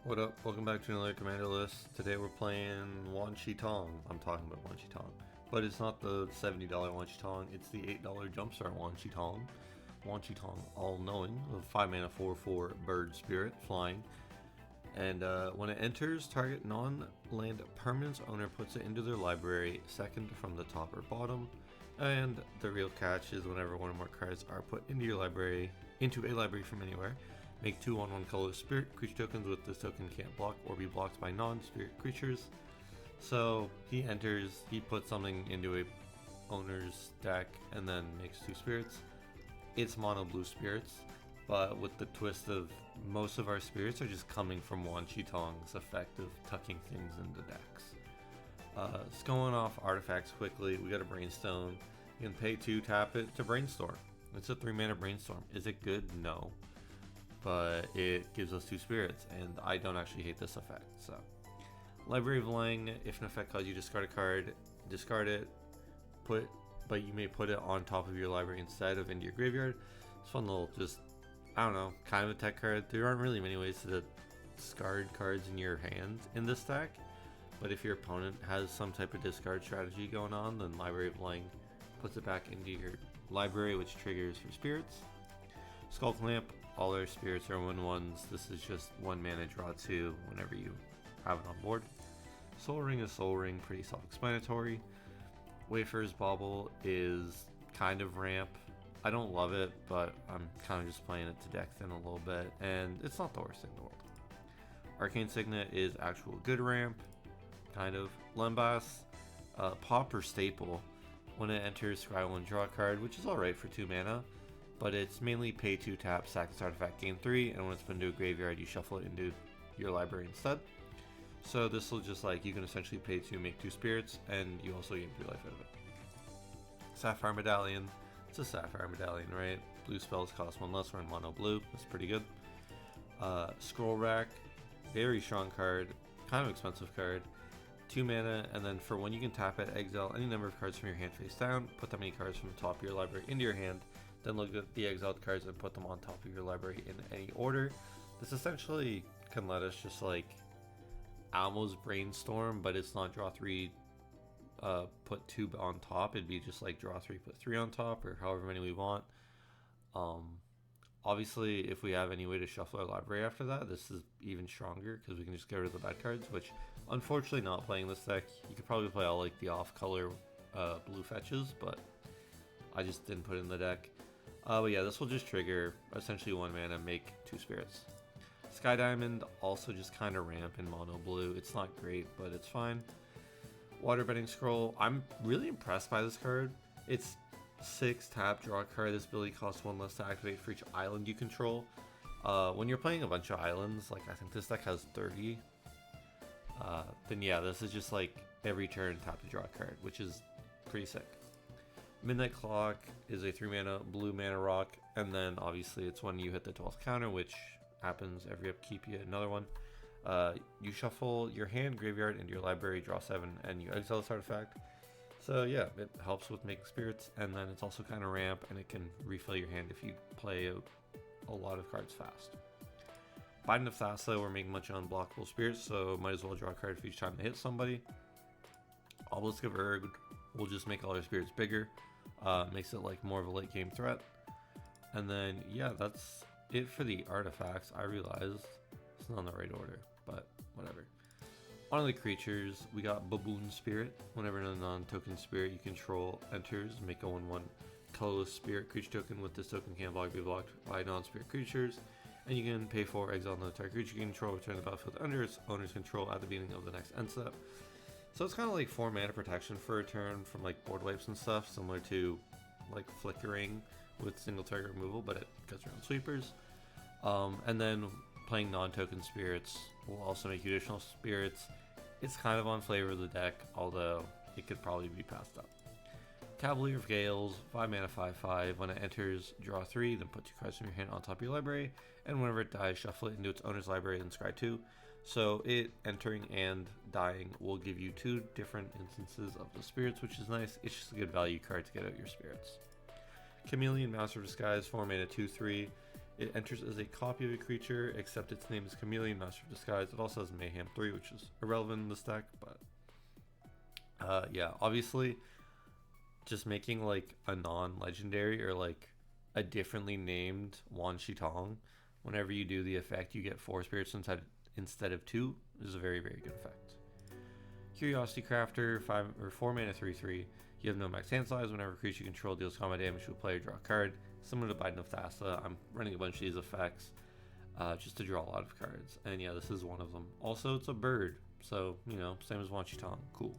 What up? Welcome back to another commander list. Today we're playing Wan Shi Tong. I'm talking about Wan Shi Tong. But it's not the $70 Wan Shi Tong, it's the $8 Jumpstart Wan Shi Tong. Wan Shi Tong, all knowing, with 5 mana 4/4 bird spirit, flying. And when it enters, target non-land permanent's owner puts it into their library, second from the top or bottom. And the real catch is whenever one or more cards are put into your library, into a library from anywhere, make 2 1/1 colorless spirit creature tokens with this token can't block or be blocked by non-spirit creatures. So he enters, he puts something into a owner's deck and then makes 2 spirits. It's mono blue spirits, but with the twist of most of our spirits are just coming from Wan Shi Tong's effect of tucking things into decks. It's going off artifacts quickly. We got a Brainstone. You can pay 2, tap it to Brainstorm. It's a 3 mana Brainstorm. Is it good? No. But it gives us 2 spirits, and I don't actually hate this effect. So, Library of Lang, if an effect causes you to discard a card, discard it, but you may put it on top of your library instead of into your graveyard. It's fun little, just, I don't know, kind of a tech card. There aren't really many ways to discard cards in your hand in this deck, but if your opponent has some type of discard strategy going on, then Library of Lang puts it back into your library, which triggers for spirits. Skull Clamp, all our spirits are 1/1s. This is just 1 mana, draw 2 whenever you have it on board. Soul Ring is Soul Ring, pretty self-explanatory. Wafer's Bauble is kind of ramp. I don't love it, but I'm kind of just playing it to deck thin a little bit, and it's not the worst thing in the world. Arcane Signet is actual good ramp, kind of. Lembas, pop or staple. When it enters, scry 1, draw a card, which is alright for 2 mana. But it's mainly pay 2, tap, sack this artifact, gain 3, and when it's put into a graveyard, you shuffle it into your library instead. So this will just, like, you can essentially pay 2, make 2 spirits, and you also gain 3 life out of it. Sapphire Medallion, it's a Sapphire Medallion, right? Blue spells cost 1 less, we're in mono blue, that's pretty good. Scroll Rack, very strong card, kind of expensive card. 2 mana, and then for when you can tap it, exile any number of cards from your hand face down, put that many cards from the top of your library into your hand, then look at the exiled cards and put them on top of your library in any order. This essentially can let us just like almost Brainstorm, but it's not draw 3, put 2 on top. It'd be just like draw 3, put 3 on top, or however many we want. Obviously, if we have any way to shuffle our library after that, this is even stronger because we can just get rid of the bad cards, which unfortunately not playing this deck. You could probably play all like the off-color blue fetches, but I just didn't put it in the deck. But yeah, this will just trigger essentially 1 mana, make 2 spirits. Sky Diamond, also just kind of ramp in mono blue. It's not great, but it's fine. Waterbending Scroll, I'm really impressed by this card. It's 6, tap, draw a card. This ability costs 1 less to activate for each island you control. When you're playing a bunch of islands, like I think this deck has 30, then yeah, this is just like every turn tap to draw a card, which is pretty sick. Midnight Clock is a 3 mana blue mana rock, and then obviously it's when you hit the 12th counter, which happens every upkeep, you hit another one. You shuffle your hand, graveyard, into your library, draw 7, and you exile this artifact. So yeah, it helps with making spirits, and then it's also kind of ramp, and it can refill your hand if you play a lot of cards fast. Binding of Thassa, we're making much unblockable spirits, so might as well draw a card for each time they hit somebody. Obelisk of Urg will just make all our spirits bigger. Makes it like more of a late game threat. And then yeah, that's it for the artifacts. I realized it's not in the right order, but whatever. On the creatures, we got Baboon Spirit. Whenever a non-token spirit you control enters, make a 1/1 colorless spirit creature token with this token can't be blocked by non-spirit creatures. And you can pay 4, exile another target creature you control, return the battlefield under its owner's control at the beginning of the next end step. So it's kind of like 4 mana protection for a turn from like board wipes and stuff, similar to like flickering with single target removal, but it cuts around sweepers. And then playing non-token spirits will also make you additional spirits. It's kind of on flavor of the deck, although it could probably be passed up. Cavalier of Gales, 5 mana 5/5. When it enters, draw 3, then put 2 cards from your hand on top of your library, and whenever it dies, shuffle it into its owner's library and scry 2. So it entering and dying will give you 2 different instances of the spirits, which is nice. It's just a good value card to get out your spirits. Chameleon, Master of Disguise, 4 mana 2/3. It enters as a copy of a creature, except its name is Chameleon, Master of Disguise. It also has Mayhem 3, which is irrelevant in this deck, but yeah, obviously, just making like a non-legendary or like a differently named Wan Shi Tong, whenever you do the effect, you get 4 spirits instead of 2, is a very, very good effect. Curiosity Crafter, 4 mana 3/3. You have no max hand size. Whenever a creature you control deals combat damage to a player, draw a card. Similar to Biden of Thassa, I'm running a bunch of these effects just to draw a lot of cards. And yeah, this is one of them. Also, it's a bird, so, you know, same as Wan Shi Tong. Cool.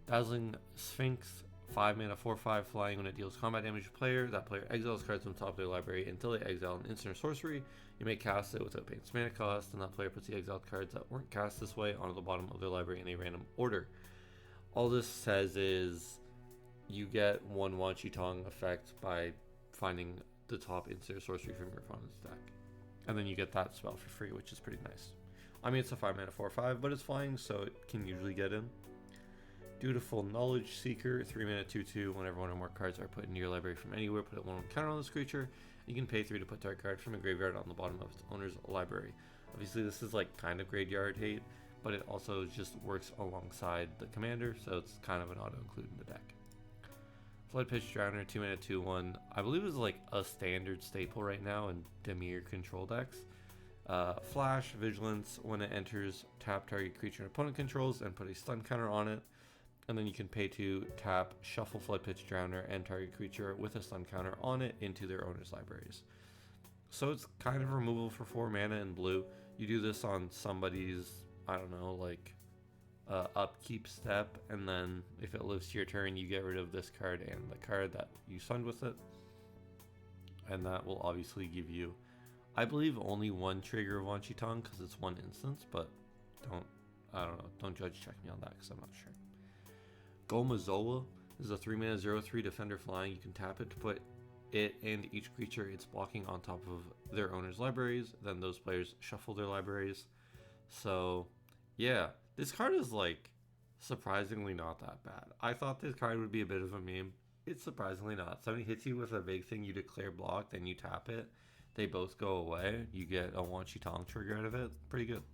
Dazzling Sphinx, 5 mana 4/5 flying. When it deals combat damage to a player, that player exiles cards from the top of their library until they exile an instant or sorcery. You may cast it without paying its mana cost, and that player puts the exiled cards that weren't cast this way onto the bottom of their library in a random order. All this says is you get one Wan Shi Tong effect by finding the top instant or sorcery from your opponent's deck. And then you get that spell for free, which is pretty nice. I mean, it's a 5 mana 4/5, but it's flying, so it can usually get in. Dutiful Knowledge Seeker, 3 mana 2/2. Whenever one or more cards are put into your library from anywhere, put 1 counter on this creature. You can pay 3 to put target card from a graveyard on the bottom of its owner's library. Obviously, this is like kind of graveyard hate, but it also just works alongside the commander, so it's kind of an auto include in the deck. Flood Pitch Drowner, 2 mana 2/1. I believe is like a standard staple right now in Dimir control decks. Flash, Vigilance. When it enters, tap target creature an opponent controls and put a stun counter on it. And then you can pay to tap, shuffle Flood Pitch Drowner and target creature with a stun counter on it into their owner's libraries. So it's kind of removal for 4 mana in blue. You do this on somebody's, I don't know, like upkeep step, and then if it lives to your turn, you get rid of this card and the card that you stunned with it. And that will obviously give you, I believe, only 1 trigger of Wan Shi Tong because it's 1 instance, but don't judge check me on that because I'm not sure. Gomazoa is a 3 mana 0/3 defender flying. You can tap it to put it and each creature it's blocking on top of their owner's libraries. Then those players shuffle their libraries. So yeah, this card is like surprisingly not that bad. I thought this card would be a bit of a meme. It's surprisingly not. Somebody hits you with a big thing, you declare block, then you tap it. They both go away. You get a Wan Shi Tong trigger out of it. Pretty good.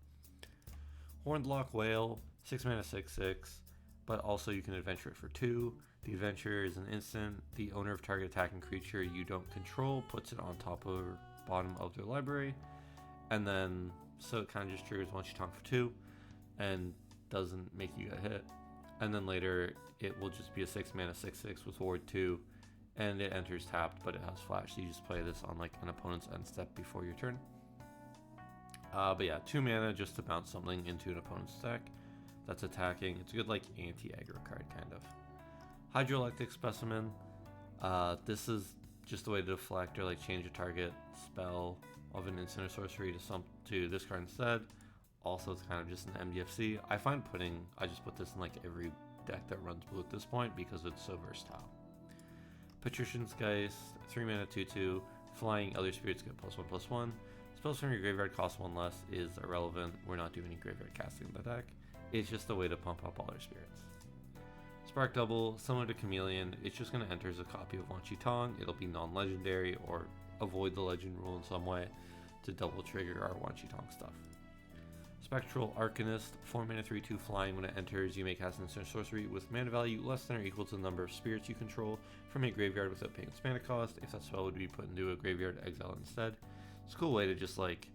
Horned Lock Whale, 6 mana 6/6. But also you can adventure it for 2. The adventure is an instant. The owner of target attacking creature you don't control puts it on top or bottom of their library. And then, so it kind of just triggers Wan Shi Tong for 2 and doesn't make you get hit. And then later it will just be a 6 mana 6/6 with ward 2. And it enters tapped, but it has flash. So you just play this on like an opponent's end step before your turn. But yeah, 2 mana just to bounce something into an opponent's deck that's attacking. It's a good like anti-aggro card kind of. Hydroelectric Specimen. This is just a way to deflect or like change a target spell of an instant or sorcery to this card instead. Also, it's kind of just an MDFC. I just put this in like every deck that runs blue at this point because it's so versatile. Patrician's Geist, 3 mana 2/2. Flying, other spirits get +1/+1. Spells from your graveyard cost 1 less is irrelevant. We're not doing any graveyard casting in the deck. It's just a way to pump up all our spirits. Spark Double, similar to Chameleon, it's just going to enter as a copy of Wan Shi Tong. It'll be non-legendary or avoid the legend rule in some way to double trigger our Wan Shi Tong stuff. Spectral Arcanist, 4 mana 3/2 flying. When it enters, you may cast an instant sorcery with mana value less than or equal to the number of spirits you control from a graveyard without paying its mana cost. If that spell would be put into a graveyard, exile instead. It's a cool way to just like,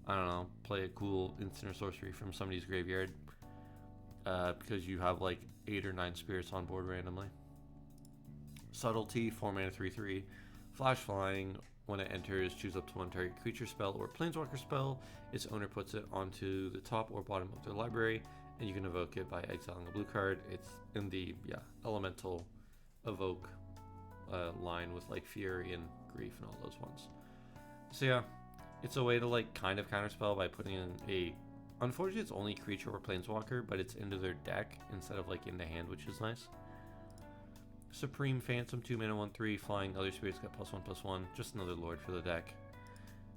I don't know, play a cool instant or sorcery from somebody's graveyard. Because you have like 8 or 9 spirits on board randomly. Subtlety, 4 mana 3/3. Flash flying. When it enters, choose up to 1 target creature spell or planeswalker spell. Its owner puts it onto the top or bottom of their library, and you can evoke it by exiling a blue card. It's in the elemental evoke line with like Fury and Grief and all those ones. So yeah, it's a way to like kind of counterspell by putting in a, unfortunately it's only creature or planeswalker, but it's into their deck instead of like in the hand, which is nice. Supreme Phantom, 2 mana 1/3 flying. Other spirits get +1/+1. Just another lord for the deck.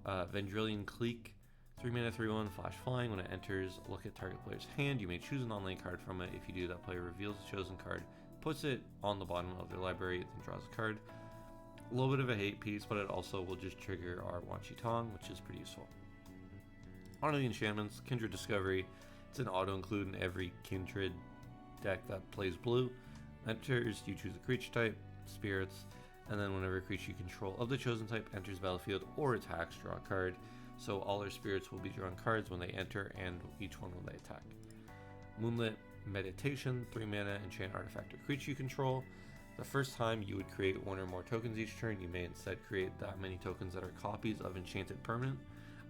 Vendrillion Clique, 3 mana 3/1 flash flying. When it enters, look at target player's hand. You may choose a non-land card from it. If you do, that player reveals the chosen card, puts it on the bottom of their library, then draws a card. A little bit of a hate piece, but it also will just trigger our Wan Shi Tong, which is pretty useful. On to the enchantments. Kindred Discovery. It's an auto-include in every Kindred deck that plays blue. Enters, you choose a creature type, spirits, and then whenever a creature you control of the chosen type enters the battlefield or attacks, draw a card. So all our spirits will be drawing cards when they enter, and each one when they attack. Moonlit Meditation, 3 mana, enchant artifact or creature you control. The first time you would create one or more tokens each turn, you may instead create that many tokens that are copies of enchanted permanent.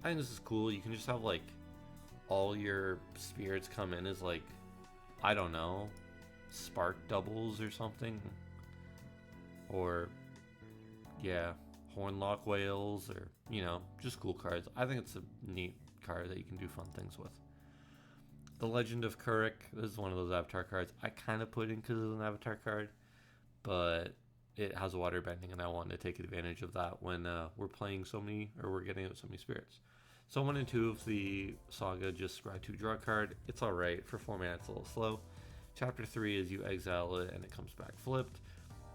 I think this is cool. You can just have like all your spirits come in as like, I don't know, spark doubles or something. Or yeah, Hornlock Whales, or you know, just cool cards. I think it's a neat card that you can do fun things with. The Legend of Kurik, this is one of those avatar cards I kind of put in because it's an avatar card, but it has water bending, and I wanted to take advantage of that when we're playing so many, or we're getting out so many spirits. So 1 and 2 of the saga, just scry 2, draw a card. It's alright. For 4 mana, it's a little slow. Chapter 3 is you exile it, and it comes back flipped.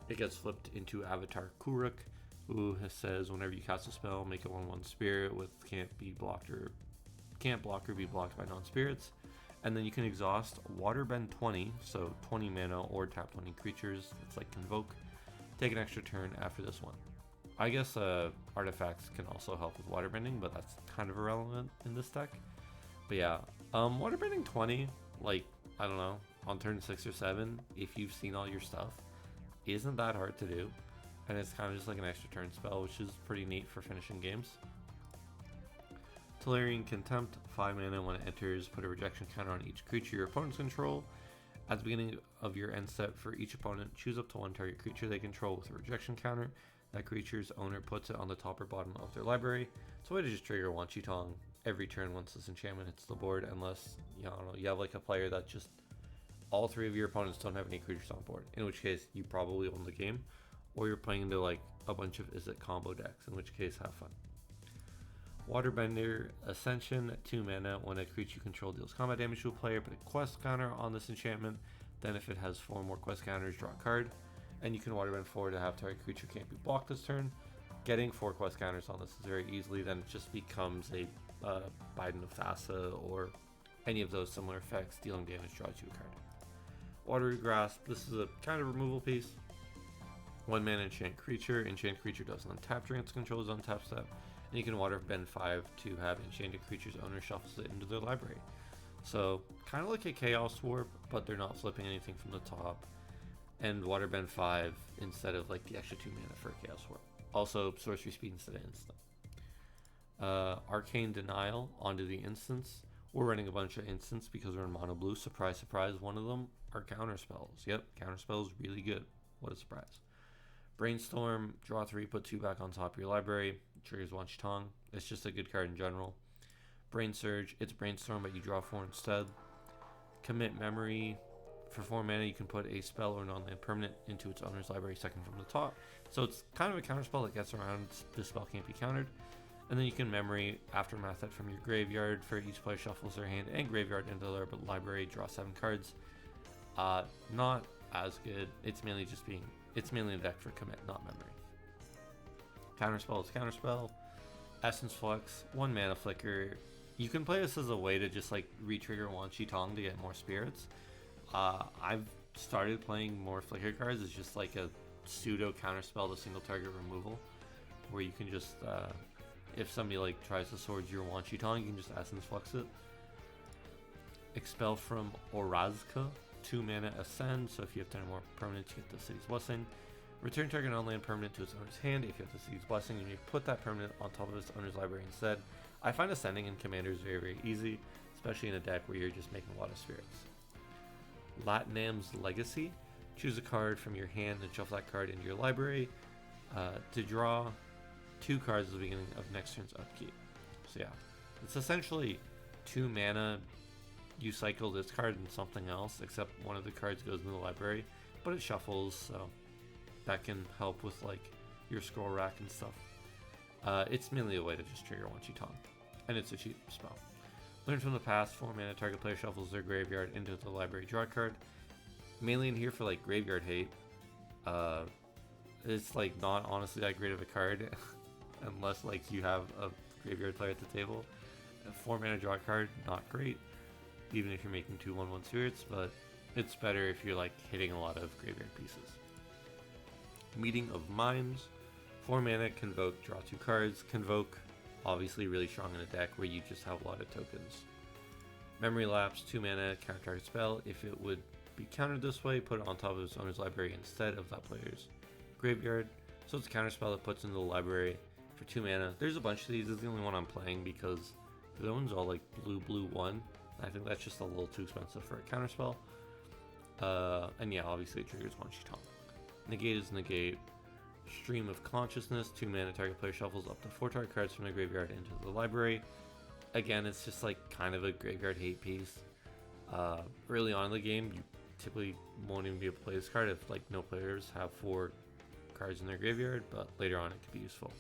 It gets flipped into Avatar Kurik, who says whenever you cast a spell, make a 1/1 spirit with can't block or be blocked by non-spirits. And then you can exhaust waterbend 20, so 20 mana, or tap 20 creatures. It's like convoke. Take an extra turn after this one. I guess artifacts can also help with waterbending, but that's kind of irrelevant in this deck. But yeah, waterbending 20, like, I don't know, on turn 6 or 7, if you've seen all your stuff, isn't that hard to do. And it's kind of just like an extra turn spell, which is pretty neat for finishing games. Tolarian Contempt, 5 mana. When it enters, put a rejection counter on each creature your opponents control. At the beginning of your end step, for each opponent, choose up to 1 target creature they control with a rejection counter. That creature's owner puts it on the top or bottom of their library. It's a way to just trigger Wan Shi Tong every turn once this enchantment hits the board, unless you have like a player that just all 3 of your opponents don't have any creatures on board, in which case you probably won the game, or you're playing into like a bunch of Izzet combo decks, in which case have fun. Waterbender Ascension, 2 mana. When a creature you control deals combat damage to a player, put a quest counter on this enchantment. Then if it has 4 more quest counters, draw a card. And you can waterbend 4 to have target creature can't be blocked this turn. Getting 4 quest counters on this is very easily, then it just becomes a Biden of Thassa or any of those similar effects, dealing damage, draw 2 card. Watery Grasp, this is a kind of removal piece. 1 mana enchant creature doesn't untap during its control's untap step. And you can waterbend 5 to have enchanted creature's owner shuffles it into their library. So kind of like a Chaos Warp, but they're not flipping anything from the top. And waterbend 5 instead of like the extra 2 mana for a Chaos Warp. Also sorcery speed instead of instant. Arcane Denial onto the instance. We're running a bunch of instants because we're in mono blue. Surprise, surprise, one of them are counter spells. Yep, counter spells really good. What a surprise. Brainstorm, draw 3, put 2 back on top of your library. Triggers Wan Shi Tong. It's just a good card in general. Brain Surge, it's Brainstorm, but you draw 4 instead. Commit Memory. For 4 mana, you can put a spell or non-land permanent into its owner's library second from the top. So it's kind of a counter spell that gets around this spell can't be countered. And then you can Memory Aftermath it from your graveyard. For each player shuffles their hand and graveyard into their library, draw 7 cards. Not as good. It's mainly a deck for commit, not memory. Counterspell is counterspell. Essence Flux, 1 mana flicker. You can play this as a way to just like re-trigger Wan Shi Tong to get more spirits. I've started playing more flicker cards. It's just like a pseudo counterspell to single target removal, where you can just if somebody like tries to sword your Wan Shi Tong, you can just Essence Flux it. Expel from Orazka, 2 mana Ascend. So if you have 10 or more permanents, you get the City's Blessing. Return target non-land permanent to its owner's hand. If you have the City's Blessing, you may put that permanent on top of its owner's library instead. I find ascending in Commanders very, very easy, especially in a deck where you're just making a lot of spirits. Latnam's Legacy. Choose a card from your hand and shuffle that card into your library to draw 2 cards at the beginning of next turn's upkeep. So yeah, it's essentially 2 mana. You cycle this card and something else, except one of the cards goes in the library, but it shuffles, so that can help with like your scroll rack and stuff. It's mainly a way to just trigger Wan Shi Tong, and it's a cheap spell. Learn from the past, 4 mana, target player shuffles their graveyard into the library, draw a card. Mainly in here for like graveyard hate. It's like not honestly that great of a card unless like you have a graveyard player at the table. A 4 mana draw card, not great, even if you're making 2/1/1 spirits, but it's better if you're like hitting a lot of graveyard pieces. Meeting of Minds, 4 mana, convoke, draw 2 cards. Convoke, obviously really strong in a deck where you just have a lot of tokens. Memory Lapse, 2 mana, counter target spell. If it would be countered this way, put it on top of its owner's library instead of that player's graveyard. So it's a counter spell that puts into the library for 2 mana. There's a bunch of these. This is the only one I'm playing because the other one's all like blue 1. I think that's just a little too expensive for a counter spell. And yeah, obviously it triggers Wan Shi Tong. Negate is negate. Stream of Consciousness, 2 mana, target player shuffles up to 4 target cards from the graveyard into the library. Again, it's just like kind of a graveyard hate piece. Early on in the game, you typically won't even be able to play this card if like no players have 4 cards in their graveyard, but later on it could be useful.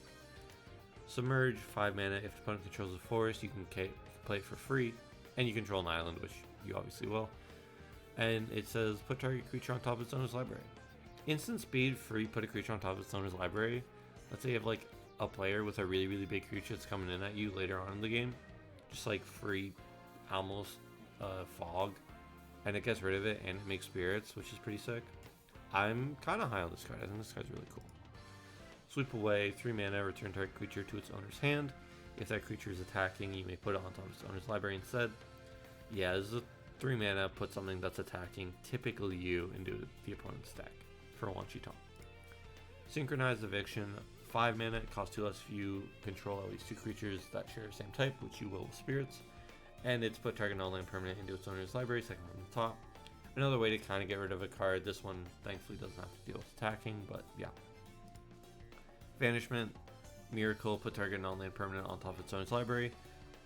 Submerge, 5 mana, if the opponent controls a forest, you can play it for free, and you control an island, which you obviously will. And it says, put target creature on top of its owner's library. Instant speed, free, put a creature on top of its owner's library. Let's say you have like a player with a really, really big creature that's coming in at you later on in the game. Just like free, almost fog. And it gets rid of it, and it makes spirits, which is pretty sick. I'm kind of high on this card. I think this card's really cool. Sweep away, 3 mana, return target creature to its owner's hand. If that creature is attacking, you may put it on top of its owner's library instead. Yeah, this is a 3 mana, put something that's attacking, typically you, into the opponent's deck for Wan Shi Tong. Synchronized Eviction, 5 mana, it costs 2 less if you control at least 2 creatures that share the same type, which you will with spirits. And it's put target non-land permanent into its owner's library, second from the top. Another way to kind of get rid of a card. This one thankfully doesn't have to deal with attacking, but yeah. Vanishment, Miracle, put target non-land permanent on top of its owner's library.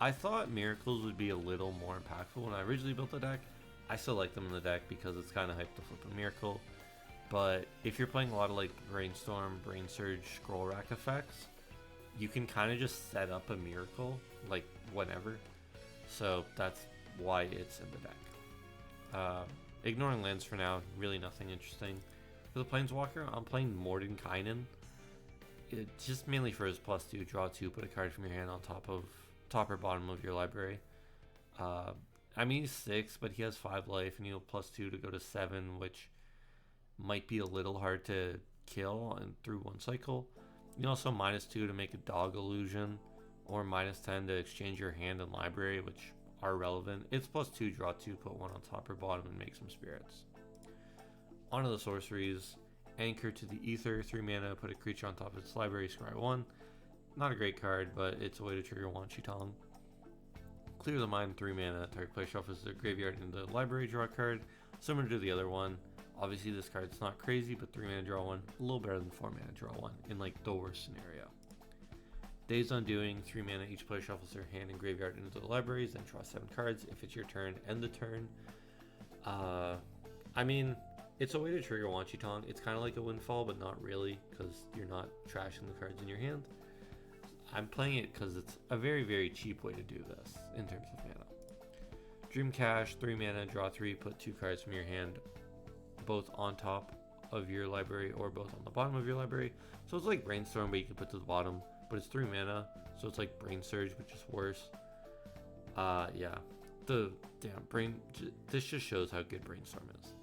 I thought Miracles would be a little more impactful when I originally built the deck. I still like them in the deck because it's kind of hyped to flip a Miracle. But if you're playing a lot of like Brainstorm, Brain Surge, Scroll Rack effects, you can kind of just set up a Miracle like whenever. So that's why it's in the deck. Ignoring lands for now, really nothing interesting. For the Planeswalker, I'm playing Mordenkainen. It's just mainly for his +2, draw 2, put a card from your hand on top or bottom of your library. I mean he's 6, but he has 5 life, and you have +2 to go to 7, which might be a little hard to kill and through one cycle. You can also -2 to make a dog illusion, or -10 to exchange your hand and library, which are relevant. It's +2, draw 2, put 1 on top or bottom, and make some spirits. Onto the sorceries. Anchor to the Ether, 3 mana, put a creature on top of its library, scry 1. Not a great card, but it's a way to trigger Wan Shi Tong. Clear the Mind, 3 mana, target player shuffles their graveyard into the library, draw a card, similar to the other one. Obviously this card's not crazy, but 3 mana, draw 1, a little better than 4 mana, draw 1, in like the worst scenario. Days Undoing, 3 mana, each player shuffles their hand and graveyard into the libraries, then draw 7 cards. If it's your turn, end the turn. I mean, it's a way to trigger Wan Shi Tong. It's kind of like a windfall, but not really, because you're not trashing the cards in your hand. I'm playing it because it's a very, very cheap way to do this in terms of mana. Dream Cache, 3 mana, draw 3, put 2 cards from your hand, both on top of your library or both on the bottom of your library. So it's like Brainstorm, but you can put to the bottom, but it's 3 mana, so it's like Brain Surge, which is worse. Yeah, this just shows how good Brainstorm is.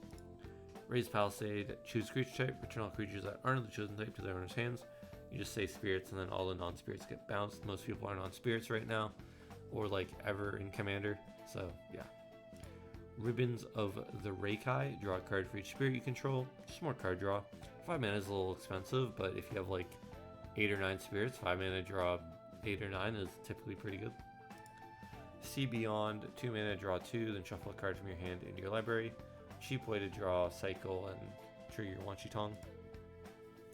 Raise Palisade, choose creature type, return all creatures that aren't the chosen type to their owner's hands. You just say spirits, and then all the non-spirits get bounced. Most people are non-spirits right now, or like ever in Commander, so yeah. Ribbons of the Reikai, draw a card for each spirit you control. Just more card draw. 5 mana is a little expensive, but if you have like 8 or 9 spirits, 5 mana draw 8 or 9 is typically pretty good. See Beyond, 2 mana, draw 2, then shuffle a card from your hand into your library. Cheap way to draw, cycle, and trigger your Wan Shi Tong.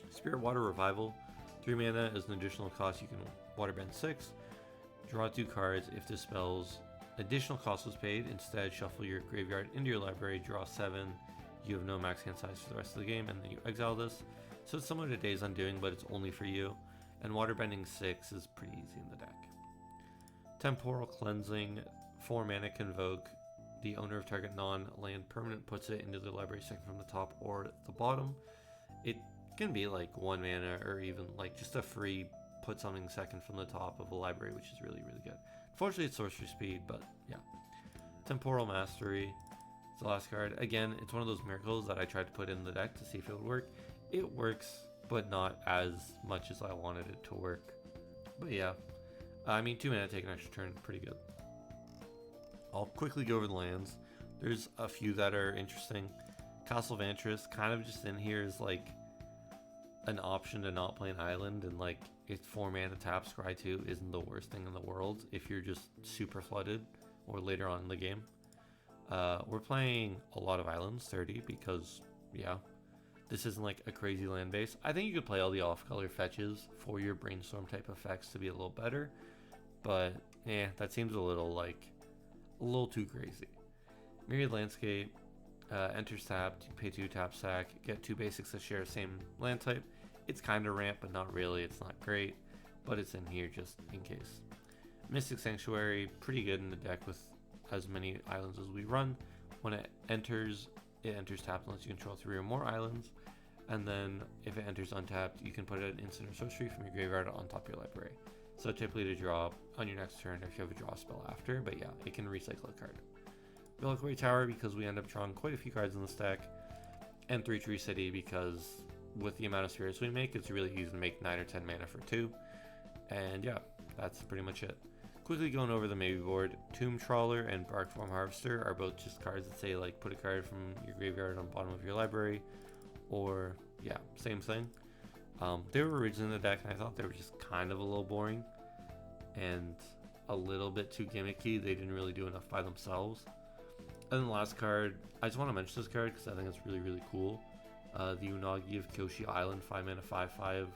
Spirit Water Revival, 3 mana is an additional cost. You can waterbend 6. Draw 2 cards. If this spell's additional cost was paid, instead shuffle your graveyard into your library, draw 7. You have no max hand size for the rest of the game, and then you exile this. So it's similar to Days Undoing, but it's only for you. And waterbending 6 is pretty easy in the deck. Temporal Cleansing, 4 mana, convoke. The owner of target non-land permanent puts it into the library second from the top or the bottom. It can be like 1 mana or even like just a free put something second from the top of a library, which is really, really good. Unfortunately, it's sorcery speed, but yeah. Temporal Mastery. It's the last card. Again, it's one of those miracles that I tried to put in the deck to see if it would work. It works, but not as much as I wanted it to work. But yeah, I mean, 2 mana, take an extra turn, pretty good. I'll quickly go over the lands. There's a few that are interesting. Castle Vantress, kind of just in here is like an option to not play an island, and like it's 4 mana tap, scry 2 isn't the worst thing in the world if you're just super flooded or later on in the game. We're playing a lot of islands, 30, because yeah, this isn't like a crazy land base. I think you could play all the off-color fetches for your brainstorm type effects to be a little better, but yeah, that seems a little too crazy. Myriad Landscape, enters tapped, pay 2 tap sack, get 2 basics that share the same land type. It's kind of ramp, but not really. It's not great, but it's in here just in case. Mystic Sanctuary, pretty good in the deck with as many islands as we run. When it enters tapped unless you control 3 or more islands, and then if it enters untapped, you can put an instant or sorcery from your graveyard on top of your library. So typically to draw on your next turn if you have a draw spell after, but yeah, it can recycle a card. Reliquary Tower, because we end up drawing quite a few cards in this deck, and 3 Tree City, because with the amount of spirits we make, it's really easy to make 9 or 10 mana for 2. And yeah, that's pretty much it. Quickly going over the Maybeboard, Tomb Trawler and Barkform Harvester are both just cards that say like put a card from your graveyard on the bottom of your library, or yeah, same thing. They were originally in the deck, and I thought they were just kind of a little boring and a little bit too gimmicky. They didn't really do enough by themselves. And then the last card, I just want to mention this card because I think it's really, really cool. The Unagi of Kyoshi Island, 5 mana, 5/5,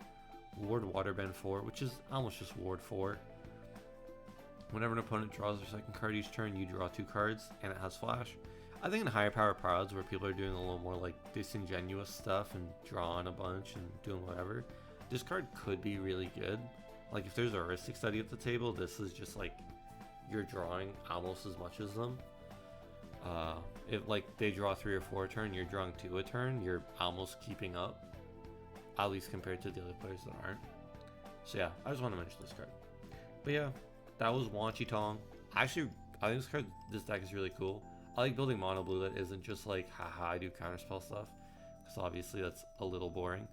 Ward Waterbend 4, which is almost just Ward 4. Whenever an opponent draws their second card each turn, you draw 2 cards, and it has flash. I think in higher power prods, where people are doing a little more like disingenuous stuff and drawing a bunch and doing whatever, this card could be really good. Like if there's a heuristic study at the table, this is just like you're drawing almost as much as them. If like they draw 3 or 4 a turn, you're drawing 2 a turn, you're almost keeping up, at least compared to the other players that aren't. So yeah, I just want to mention this card. But yeah, that was Wan Shi Tong. Actually, I think this deck is really cool. I like building mono blue that isn't just like, haha, I do counterspell stuff, because obviously that's a little boring.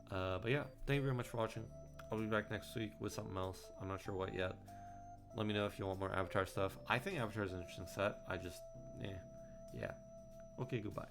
But yeah, thank you very much for watching. I'll be back next week with something else. I'm not sure what yet. Let me know if you want more Avatar stuff. I think Avatar is an interesting set. I just, yeah. Okay, goodbye.